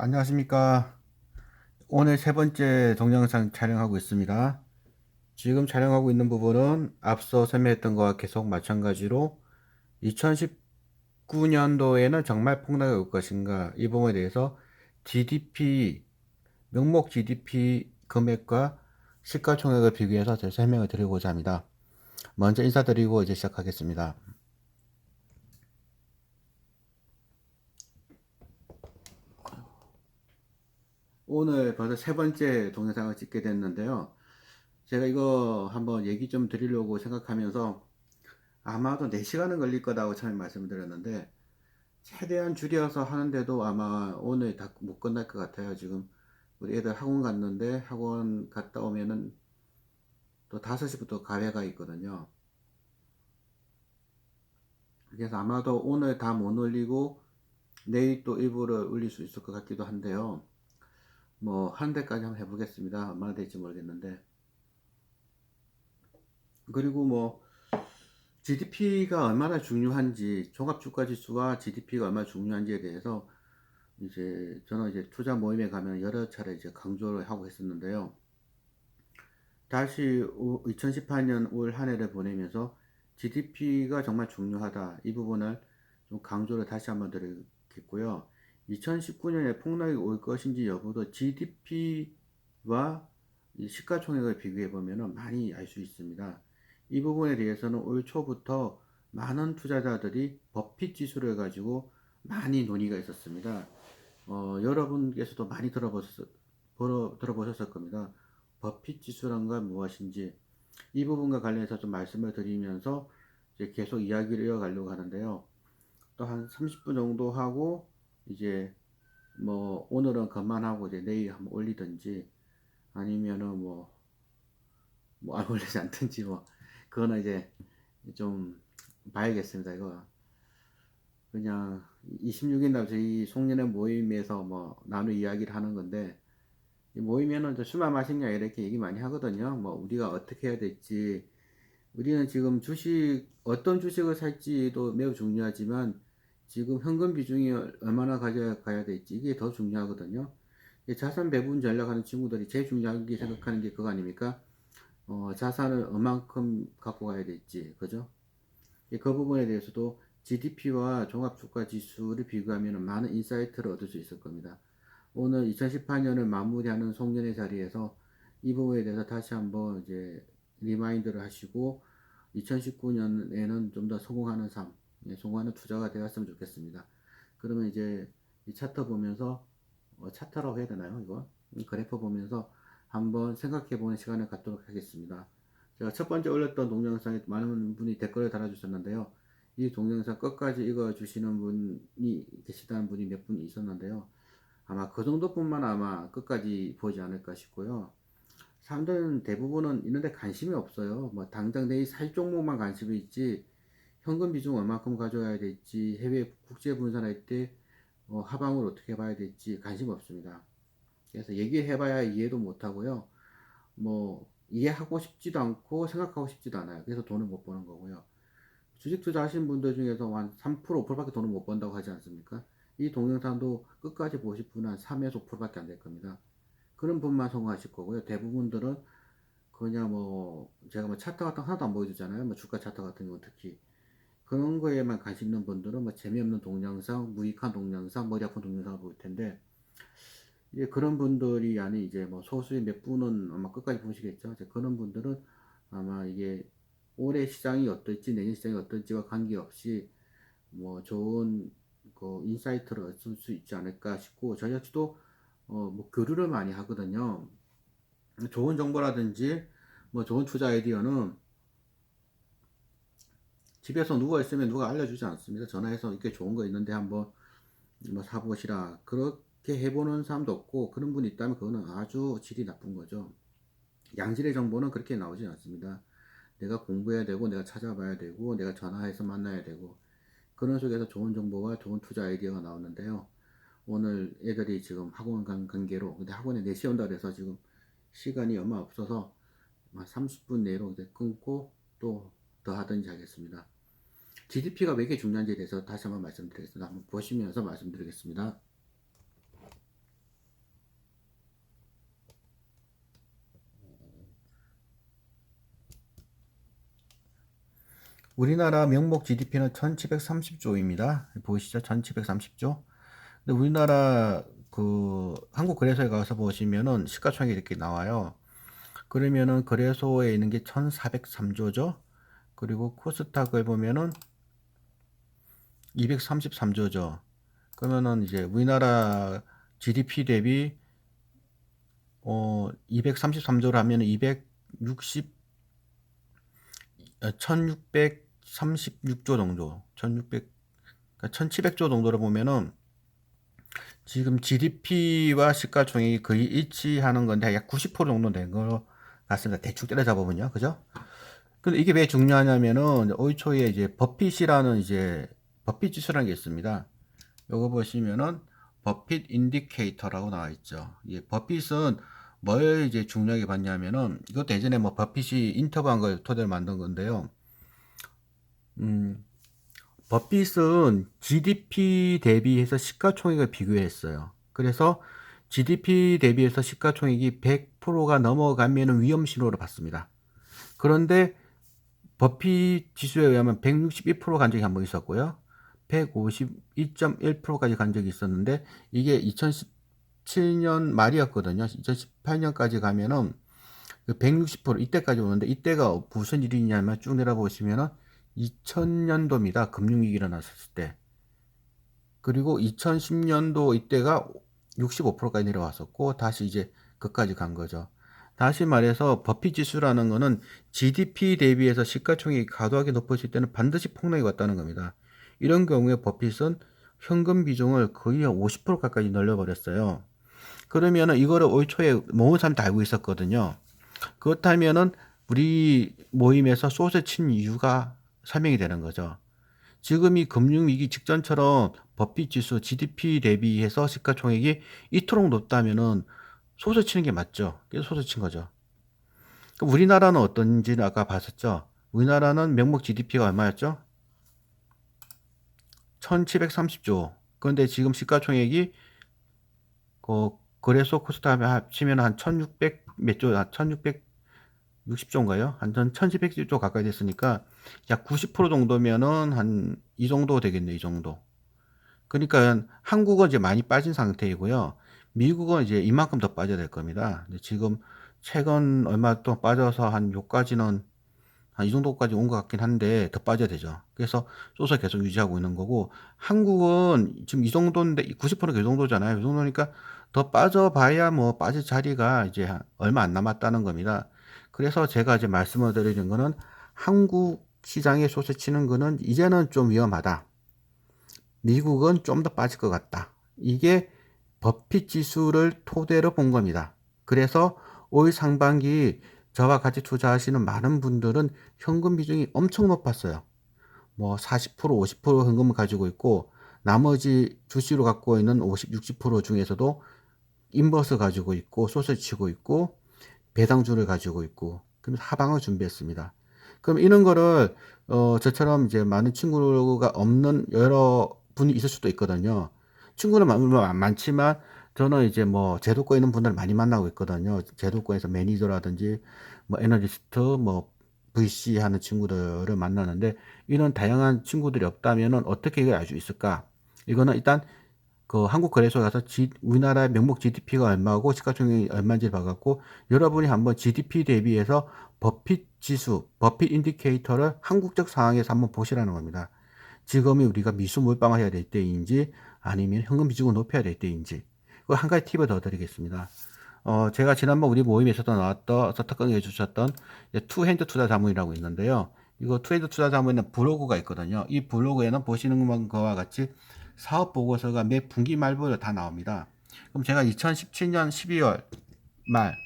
안녕하십니까. 오늘 세 번째 동영상 촬영하고 있습니다. 지금 촬영하고 있는 부분은 앞서 설명했던 것과 계속 마찬가지로 2019년도에는 정말 폭락이 올 것인가, 이 부분에 대해서 GDP, 명목 GDP 금액과 시가총액을 비교해서 제가 설명을 드리고자 합니다. 먼저 인사드리고 이제 시작하겠습니다. 오늘 벌써 세 번째 동영상을 찍게 됐는데요. 제가 이거 한번 얘기 좀 드리려고 생각하면서 아마도 4시간은 걸릴 거라고 처음에 말씀드렸는데 최대한 줄여서 하는데도 아마 오늘 다 못 끝날 것 같아요. 지금 우리 애들 학원 갔는데 학원 갔다 오면은 또 5시부터 가회가 있거든요. 그래서 아마도 오늘 다 못 올리고 내일 또 일부를 올릴 수 있을 것 같기도 한데요. 뭐 하는 데까지 한번 해보겠습니다. 얼마나 될지 모르겠는데. 그리고 뭐 GDP가 얼마나 중요한지, 종합주가지수와 GDP가 얼마나 중요한지에 대해서 이제 저는 이제 투자 모임에 가면 여러 차례 이제 강조를 하고 했었는데요. 다시 2018년 올 한 해를 보내면서 GDP가 정말 중요하다, 이 부분을 좀 강조를 다시 한번 드리겠고요. 2019년에 폭락이 올 것인지 여부도 GDP와 시가총액을 비교해 보면 많이 알 수 있습니다. 이 부분에 대해서는 올 초부터 많은 투자자들이 버핏 지수를 가지고 많이 논의가 있었습니다. 여러분께서도 많이 들어보셨을 겁니다. 버핏 지수란 건 무엇인지, 이 부분과 관련해서 좀 말씀을 드리면서 이제 계속 이야기를 이어가려고 하는데요. 또 한 30분 정도 하고 이제 뭐 오늘은 그만하고 이제 내일 한번 올리든지 아니면은 뭐 안 올리지 않든지, 뭐 그거는 이제 좀 봐야겠습니다. 이거 그냥 26일 날 저희 송년회 모임에서 뭐 나누 이야기를 하는 건데, 모이면은 술만 마시냐 이렇게 얘기 많이 하거든요. 뭐 우리가 어떻게 해야 될지, 우리는 지금 어떤 주식을 살지도 매우 중요하지만 지금 현금 비중이 얼마나 가져가야 될지, 이게 더 중요하거든요. 자산 배분 전략하는 친구들이 제일 중요하게 생각하는 게 그거 아닙니까? 자산을 얼만큼 갖고 가야 될지, 그죠? 그 부분에 대해서도 GDP와 종합주가지수를 비교하면 많은 인사이트를 얻을 수 있을 겁니다. 오늘 2018년을 마무리하는 송년회 자리에서 이 부분에 대해서 다시 한번 이제 리마인드를 하시고 2019년에는 좀 더 성공하는 삶, 성공하는 투자가 되었으면 좋겠습니다. 그러면 이제 이 차트 보면서, 차트라고 해야 되나요, 이거? 그래프 보면서 한번 생각해 보는 시간을 갖도록 하겠습니다. 제가 첫 번째 올렸던 동영상에 많은 분이 댓글을 달아주셨는데요. 이 동영상 끝까지 읽어주시는 분이 계시다는 분이 몇 분 있었는데요. 아마 그 정도뿐만 아마 끝까지 보지 않을까 싶고요. 사람들은 대부분은 이런데 관심이 없어요. 뭐 당장 내일 살 종목만 관심이 있지, 현금 비중 얼마큼 가져야 될지, 해외 국제 분산할 때 하방을 어떻게 봐야 될지 관심 없습니다. 그래서 얘기해봐야 이해도 못하고요. 뭐 이해하고 싶지도 않고 생각하고 싶지도 않아요. 그래서 돈을 못 버는 거고요. 주식 투자하신 분들 중에서 한 3%, 5%밖에 돈을 못 번다고 하지 않습니까? 이 동영상도 끝까지 보실 분은 한 3에서 5%밖에 안 될 겁니다. 그런 분만 성공하실 거고요. 대부분들은 그냥 뭐 제가 뭐 차트 같은 거 하나도 안 보여주잖아요. 뭐 주가 차트 같은 경우 특히 그런 거에만 관심 있는 분들은 뭐 재미없는 동영상, 무익한 동영상, 머리 아픈 동영상을 볼 텐데, 이제 그런 분들이 아니 이제 뭐 소수의 몇 분은 아마 끝까지 보시겠죠. 이제 그런 분들은 아마 이게 올해 시장이 어떨지 내년 시장이 어떨지와 관계없이 뭐 좋은 그 인사이트를 얻을 수 있지 않을까 싶고, 저희 역시도 뭐 교류를 많이 하거든요. 좋은 정보라든지 뭐 좋은 투자 아이디어는 집에서 누워 있으면 누가 알려주지 않습니다. 전화해서 이렇게 좋은 거 있는데 한번 뭐 사보시라 그렇게 해보는 사람도 없고, 그런 분이 있다면 그거는 아주 질이 나쁜 거죠. 양질의 정보는 그렇게 나오지 않습니다. 내가 공부해야 되고 내가 찾아봐야 되고 내가 전화해서 만나야 되고, 그런 속에서 좋은 정보와 좋은 투자 아이디어가 나오는데요. 오늘 애들이 지금 학원 간 관계로, 근데 학원에 4시에 온다 그래서 지금 시간이 얼마 없어서 30분 내로 이제 끊고 또 더 하든지 하겠습니다. GDP가 왜 이렇게 중요한지에 대해서 다시 한번 말씀드리겠습니다. 한번 보시면서 말씀드리겠습니다. 우리나라 명목 GDP는 1730조입니다. 보이시죠? 1730조. 근데 우리나라 그 한국거래소에 가서 보시면은 시가총액이 이렇게 나와요. 그러면은 거래소에 있는 게 1403조죠. 그리고 코스닥을 보면은 233조죠. 그러면은 이제 우리나라 GDP 대비 233조를 하면 1636조 정도, 1700조 정도를 보면은 지금 GDP와 시가총액이 거의 일치하는 건데 약 90% 정도 된 것 같습니다. 대충 때려잡아보면요, 그죠? 근데 이게 왜 중요하냐면은 올 초에 이제 버핏이라는 이제 버핏 지수라는 게 있습니다. 요거 보시면은 버핏 인디케이터라고 나와 있죠. 이 버핏은 뭘 이제 중요하게 봤냐면은 이것도 예전에 뭐 버핏이 인터뷰한 걸 토대로 만든 건데요. 버핏은 GDP 대비해서 시가총액을 비교했어요. 그래서 GDP 대비해서 시가총액이 100%가 넘어가면 위험 신호를 받습니다. 그런데 버핏 지수에 의하면 161% 간 적이 한 번 있었고요. 152.1%까지 간 적이 있었는데 이게 2017년 말이었거든요. 2018년까지 가면은 그 160% 이때까지 오는데 이때가 무슨 일이냐면 쭉 내려보시면은 2000년도입니다. 금융위기 일어났을 때. 그리고 2010년도 이때가 65%까지 내려왔었고 다시 이제 그까지 간 거죠. 다시 말해서 버핏 지수라는 거는 GDP 대비해서 시가총액이 과도하게 높아질 때는 반드시 폭락이 왔다는 겁니다. 이런 경우에 버핏은 현금 비중을 거의 50% 가까이 늘려버렸어요. 그러면은 이거를 올 초에 모든 사람이 다 알고 있었거든요. 그렇다면은 우리 모임에서 숏을 친 이유가 설명이 되는 거죠. 지금 이 금융위기 직전처럼 버핏 지수 GDP 대비해서 시가총액이 이토록 높다면은 숏을 치는 게 맞죠. 그래서 숏을 친 거죠. 그럼 우리나라는 어떤지는 아까 봤었죠. 우리나라는 명목 GDP가 얼마였죠? 1730조. 그런데 지금 시가총액이 거래소 코스닥 합치면 한 1600 몇 조, 1660조인가요? 한 1700조 가까이 됐으니까 약 90% 정도면은 한 이 정도 되겠네, 이 정도. 그러니까 한국은 이제 많이 빠진 상태이고요. 미국은 이제 이만큼 더 빠져야 될 겁니다. 근데 지금 최근 얼마 동안 빠져서 한 요까지는 한 이 정도까지 온 것 같긴 한데 더 빠져야 되죠. 그래서 소설 계속 유지하고 있는 거고 한국은 지금 이 정도인데 90%가 이 정도잖아요. 이 정도니까 더 빠져봐야 뭐 빠질 자리가 이제 얼마 안 남았다는 겁니다. 그래서 제가 이제 말씀을 드리는 거는 한국 시장에 숏을 치는 거는 이제는 좀 위험하다. 미국은 좀 더 빠질 것 같다. 이게 버핏 지수를 토대로 본 겁니다. 그래서 올 상반기 저와 같이 투자하시는 많은 분들은 현금 비중이 엄청 높았어요. 뭐 40%, 50% 현금을 가지고 있고 나머지 주식으로 갖고 있는 50, 60% 중에서도 인버스 가지고 있고 숏을 치고 있고 배당주를 가지고 있고 그럼 하방을 준비했습니다. 그럼 이런 거를 저처럼 이제 많은 친구가 없는 여러 분이 있을 수도 있거든요. 친구는 많지만 저는 이제 뭐 제도권에 있는 분들을 많이 만나고 있거든요. 제도권에서 매니저라든지 뭐 애널리스트 뭐 VC 하는 친구들을 만나는데 이런 다양한 친구들이 없다면은 어떻게 이걸 알 수 있을까? 이거는 일단 그 한국거래소에 가서 우리나라의 명목 GDP가 얼마고 시가총액이 얼마인지 봐갖고 여러분이 한번 GDP 대비해서 버핏 지수, 버핏 인디케이터를 한국적 상황에서 한번 보시라는 겁니다. 지금이 우리가 미수 몰빵을 해야 될 때인지 아니면 현금 비중을 높여야 될 때인지 그 한 가지 팁을 더 드리겠습니다. 제가 지난번 우리 모임에서도 나왔던 서탁강의 해주셨던 투핸드 투자 자문이라고 있는데요. 이거 투핸드 투자 자문에는 블로그가 있거든요. 이 블로그에는 보시는 것과 같이 사업 보고서가 매 분기 말부로 다 나옵니다. 그럼 제가 2017년 12월 말